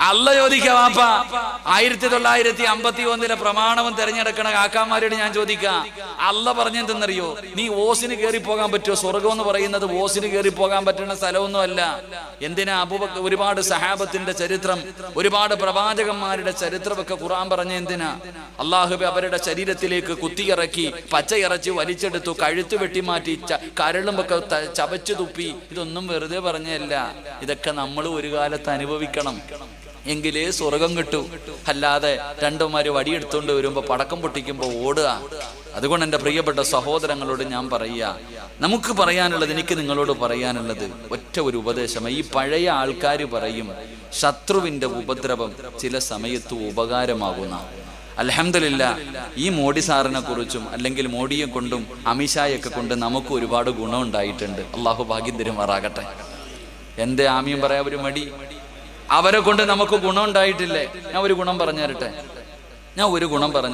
അല്ല ചോദിക്കാം, വാപ്പ 1951 പ്രമാണവും തെരഞ്ഞെടുക്കണ കാക്കാമാരോട് ഞാൻ ചോദിക്കാം, അല്ല പറഞ്ഞെന്തെന്നറിയോ? നീ ഓസിന് കയറി പോകാൻ പറ്റുമോ? സ്വർഗം എന്ന് പറയുന്നത് ഓസിന് കയറി പോകാൻ പറ്റുന്ന സ്ഥലമൊന്നും അല്ല. എന്തിനാ ഒരുപാട് സഹാബത്തിന്റെ ചരിത്രം, ഒരുപാട് പ്രവാചകന്മാരുടെ ചരിത്രമൊക്കെ ഖുർആൻ പറഞ്ഞ എന്തിനാ? അള്ളാഹുബെ അവരുടെ ശരീരത്തിലേക്ക് കുത്തിയിറക്കി പച്ചയിറച്ചി വലിച്ചെടുത്തു, കഴുത്ത് വെട്ടിമാറ്റി, കരളുമൊക്കെ ചവച്ചു തുപ്പി. ഇതൊന്നും വെറുതെ പറഞ്ഞല്ല. ഇതൊക്കെ നമ്മൾ ഒരു കാലത്ത് അനുഭവിക്കണം, എങ്കിലേ സ്വർഗം കിട്ടൂ. അല്ലാതെ രണ്ടുമാര് വടിയെടുത്തുകൊണ്ട് വരുമ്പോ പടക്കം പൊട്ടിക്കുമ്പോൾ ഓടുക. അതുകൊണ്ട് എൻ്റെ പ്രിയപ്പെട്ട സഹോദരങ്ങളോട് ഞാൻ പറയുക, നമുക്ക് പറയാനുള്ളത്, എനിക്ക് നിങ്ങളോട് പറയാനുള്ളത് ഒറ്റ ഒരു ഉപദേശം. ഈ പഴയ ആൾക്കാർ പറയും ശത്രുവിൻ്റെ ഉപദ്രവം ചില സമയത്ത് ഉപകാരമാകുന്ന. അൽഹംദുലില്ലാ, ഈ മോഡി സാറിനെ കുറിച്ചും അല്ലെങ്കിൽ മോഡിയെ കൊണ്ടും അമിത്ഷായൊക്കെ കൊണ്ട് നമുക്ക് ഒരുപാട് ഗുണം ഉണ്ടായിട്ടുണ്ട്. അള്ളാഹു ഭാഗ്യം തരുമാറാകട്ടെ. എൻ്റെ ആമിയും പറയാൻ ഒരു മടി. അവരെ കൊണ്ട് നമുക്ക് ഗുണം ഉണ്ടായിട്ടില്ലേ? ഞാൻ ഒരു ഗുണം പറഞ്ഞു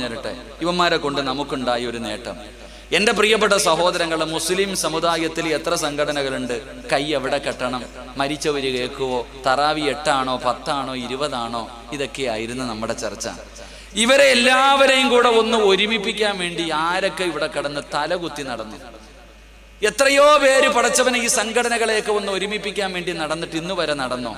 തരട്ടെ. ഇവന്മാരെ കൊണ്ട് നമുക്കുണ്ടായ ഒരു നേട്ടം. എൻ്റെ പ്രിയപ്പെട്ട സഹോദരങ്ങളെ, മുസ്ലിം സമുദായത്തിൽ എത്ര സംഘടനകളുണ്ട്? കൈ എവിടെ കെട്ടണം, മരിച്ചവര് കേൾക്കുവോ, തറാവി 8 ആണോ 10 ആണോ 20 ആണോ, ഇതൊക്കെയായിരുന്നു നമ്മുടെ ചർച്ച. ഇവരെ എല്ലാവരെയും കൂടെ ഒന്ന് ഒരുമിപ്പിക്കാൻ വേണ്ടി ആരൊക്കെ ഇവിടെ കിടന്ന് തലകുത്തി നടന്നു. എത്രയോ പേര് പടച്ചവനെ ഈ സംഘടനകളെയൊക്കെ ഒന്ന് ഒരുമിപ്പിക്കാൻ വേണ്ടി നടന്നിട്ട് ഇന്ന് വരെ നടന്നോ?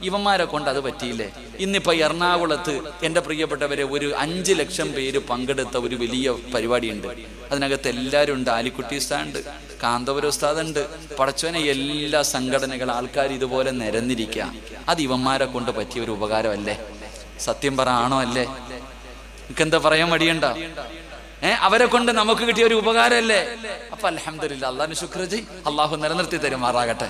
ഇവന്മാരെ കൊണ്ട് അത് പറ്റിയില്ലേ? ഇന്നിപ്പോ എറണാകുളത്ത് എൻ്റെ പ്രിയപ്പെട്ടവരെ ഒരു 5 ലക്ഷം പേര് പങ്കെടുത്ത ഒരു വലിയ പരിപാടിയുണ്ട്. അതിനകത്ത് എല്ലാവരും ഉണ്ട്. ആലിക്കുട്ടി ഉസ്താദുണ്ട്, കാന്തപുരം ഉസ്താദുണ്ട്. പടച്ചവനെ എല്ലാ സംഘടനകൾ ആൾക്കാർ ഇതുപോലെ നിരന്നിരിക്കുക. അത് ഇവന്മാരെ കൊണ്ട് പറ്റിയ ഒരു ഉപകാരമല്ലേ? സത്യം പറ, ആണോ അല്ലേ? എനിക്കെന്താ പറയാൻ മടിയണ്ട? അവരെ കൊണ്ട് നമുക്ക് കിട്ടിയ ഒരു ഉപകാരമല്ലേ? അപ്പൊ അൽഹംദുലില്ലാ, അള്ളാഹുവിന് ശുക്ർ ചെയ്യ്. അള്ളാഹു നിലനിർത്തി തരുമാറാകട്ടെ.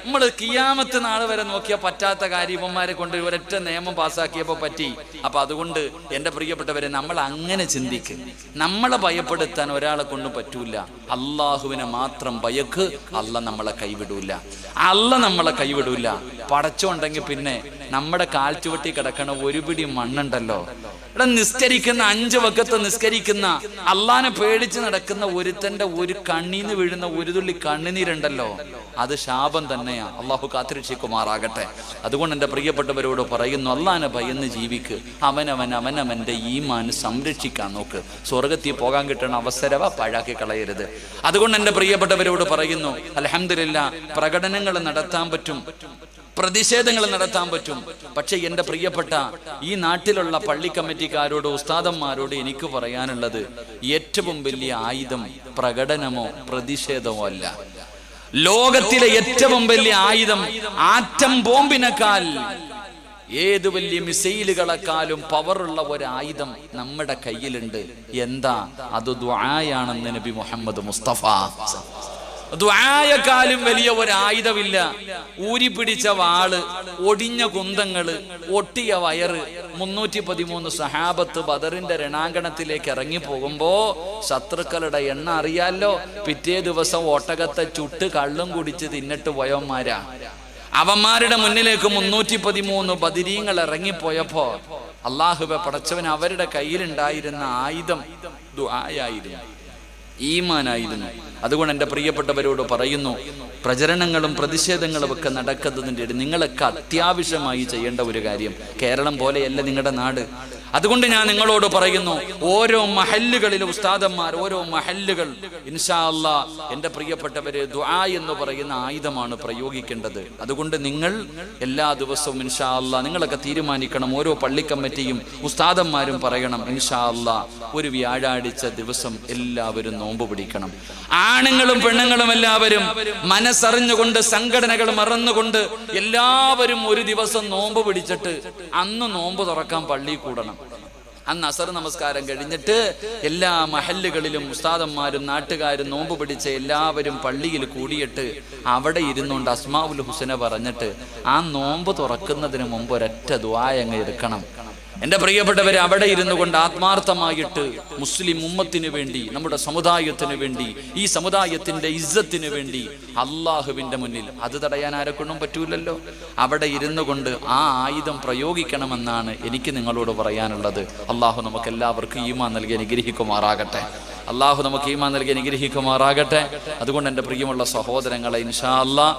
നമ്മൾ കിയാമത്ത് നാൾ വരെ നോക്കിയാൽ പറ്റാത്ത കാര്യം ഇവന്മാരെ കൊണ്ട് ഒരൊറ്റ നിയമം പാസ്സാക്കിയപ്പോൾ പറ്റി. അപ്പൊ അതുകൊണ്ട് എൻ്റെ പ്രിയപ്പെട്ടവരെ, നമ്മൾ അങ്ങനെ ചിന്തിക്കും. നമ്മളെ ഭയപ്പെടുത്താൻ ഒരാളെ കൊണ്ടും പറ്റൂല. അള്ളാഹുവിനെ മാത്രം ഭയക്ക്. അല്ല നമ്മളെ കൈവിടൂല. പടച്ചുണ്ടെങ്കിൽ പിന്നെ നമ്മുടെ കാൽ ചുവട്ടി കിടക്കണ ഒരു പിടി മണ്ണുണ്ടല്ലോ, ഇവിടെ നിസ്കരിക്കുന്ന 5 വഖത്ത് നിസ്കരിക്കുന്ന അള്ളാനെ പേടിച്ച് നടക്കുന്ന ഒരുത്തന്റെ ഒരു കണ്ണീന്ന് വീഴുന്ന ഒരു തുള്ളി കണ്ണുനീരുണ്ടല്ലോ, അത് ശാപം തന്നെയാ. അള്ളാഹു കാത്തിരക്ഷിക്കുമാറാകട്ടെ. അതുകൊണ്ട് എൻ്റെ പ്രിയപ്പെട്ടവരോട് പറയുന്നു, അള്ളാനെ ഭയന്ന് ജീവിക്ക്. അവനവന്റെ ഈമാൻ സംരക്ഷിക്കാൻ നോക്ക്. സ്വർഗത്തിൽ പോകാൻ കിട്ടുന്ന അവസരവ പാഴാക്കി കളയരുത്. അതുകൊണ്ട് എൻ്റെ പ്രിയപ്പെട്ടവരോട് പറയുന്നു, അൽഹംദുലില്ലാ, പ്രകടനങ്ങൾ നടത്താൻ പറ്റും, പ്രതിഷേധങ്ങൾ നടത്താൻ പറ്റും. പക്ഷെ എൻ്റെ പ്രിയപ്പെട്ട ഈ നാട്ടിലുള്ള പള്ളി കമ്മിറ്റിക്കാരോട്, ഉസ്താദന്മാരോട് എനിക്ക് പറയാനുള്ളത്, ഏറ്റവും വലിയ ആയുധം പ്രകടനമോ പ്രതിഷേധമോ അല്ല. ലോകത്തിലെ ഏറ്റവും വലിയ ആയുധം ആറ്റം ബോംബിനേക്കാൾ, ഏത് വലിയ മിസൈലുകളെക്കാളും പവറുള്ള ഒരായുധം നമ്മുടെ കയ്യിലുണ്ട്. എന്താ അത്? ദുആയാണെന്ന് നബി മുഹമ്മദ് മുസ്തഫ. ദുആയെക്കാളും വലിയ ഒരായുധമില്ല. ഊരിപ്പിടിച്ച വാള്, ഒടിഞ്ഞ കുന്തങ്ങള്, ഒട്ടിയ വയറ്. 313 സഹാബത്ത് ബദറിന്റെ രണാങ്കണത്തിലേക്ക് ഇറങ്ങി പോകുമ്പോ ശത്രുക്കളുടെ എണ്ണ അറിയാലോ. പിറ്റേ ദിവസം ഒട്ടകത്തെ ചുട്ട് കള്ളും കുടിച്ച് തിന്നിട്ട് പോയവന്മാരാ. അവന്മാരുടെ മുന്നിലേക്ക് 313 ബദരീങ്ങൾ ഇറങ്ങിപ്പോയപ്പോ അല്ലാഹുവേ പടച്ചവൻ അവരുടെ കയ്യിലുണ്ടായിരുന്ന ആയുധം ദുആയായിരുന്നു, ഈമാനായിരുന്നു. അതുകൊണ്ട് എൻ്റെ പ്രിയപ്പെട്ടവരോട് പറയുന്നു, പ്രചരണങ്ങളും പ്രതിഷേധങ്ങളും ഒക്കെ നടക്കുന്നതിൻ്റെ നിങ്ങളൊക്കെ അത്യാവശ്യമായി ചെയ്യേണ്ട ഒരു കാര്യം. കേരളം പോലെയല്ല നിങ്ങളുടെ നാട്. അതുകൊണ്ട് ഞാൻ നിങ്ങളോട് പറയുന്നു, ഓരോ മഹല്ലുകളിലും ഉസ്താദന്മാർ, ഓരോ മഹല്ലുകൾ ഇൻഷാ അല്ലാഹ് എൻ്റെ പ്രിയപ്പെട്ടവരെ ദുആ എന്ന് പറയുന്ന ആയുധമാണ് പ്രയോഗിക്കേണ്ടത്. അതുകൊണ്ട് നിങ്ങൾ എല്ലാ ദിവസവും ഇൻഷാ അല്ലാഹ് നിങ്ങളൊക്കെ തീരുമാനിക്കണം. ഓരോ പള്ളി കമ്മിറ്റിയും ഉസ്താദന്മാരും പറയണം, ഇൻഷാ അല്ലാഹ് ഒരു വ്യാഴാഴ്ച ദിവസം എല്ലാവരും നോമ്പ് പിടിക്കണം. ആണുങ്ങളും പെണ്ണുങ്ങളും എല്ലാവരും മനസ്സറിഞ്ഞുകൊണ്ട്, സംഘടനകൾ മറന്നുകൊണ്ട് എല്ലാവരും ഒരു ദിവസം നോമ്പ് പിടിച്ചിട്ട് അന്ന് നോമ്പ് തുറക്കാൻ പള്ളിയിൽ കൂടണം. അന്ന് അസർ നമസ്കാരം കഴിഞ്ഞിട്ട് എല്ലാ മഹല്ലുകളിലും ഉസ്താദന്മാരും നാട്ടുകാരും നോമ്പ് പിടിച്ച എല്ലാവരും പള്ളിയിൽ കൂടിയിട്ട് അവിടെ ഇരുന്നുകൊണ്ട് അസ്മാഉൽ ഹുസ്ന പറഞ്ഞിട്ട് ആ നോമ്പ് തുറക്കുന്നതിന് മുമ്പ് ഒരൊറ്റ ദുആ അങ്ങ് എടുക്കണം. എൻ്റെ പ്രിയപ്പെട്ടവരെ, അവിടെ ഇരുന്നു കൊണ്ട് ആത്മാർത്ഥമായിട്ട് മുസ്ലിം ഉമ്മത്തിന് വേണ്ടി, നമ്മുടെ സമുദായത്തിന് വേണ്ടി, ഈ സമുദായത്തിൻ്റെ ഇസ്സത്തിന് വേണ്ടി അള്ളാഹുവിൻ്റെ മുന്നിൽ, അത് തടയാൻ ആരെക്കൊണ്ടും പറ്റൂലല്ലോ, അവിടെ ഇരുന്നു കൊണ്ട് ആ ആയുധം പ്രയോഗിക്കണമെന്നാണ് എനിക്ക് നിങ്ങളോട് പറയാനുള്ളത്. അള്ളാഹു നമുക്ക് എല്ലാവർക്കും ഈമാൻ നൽകി അനുഗ്രഹിക്കുമാറാകട്ടെ. അതുകൊണ്ട് എൻ്റെ പ്രിയമുള്ള സഹോദരങ്ങളെ, ഇൻഷാ അല്ലാഹ്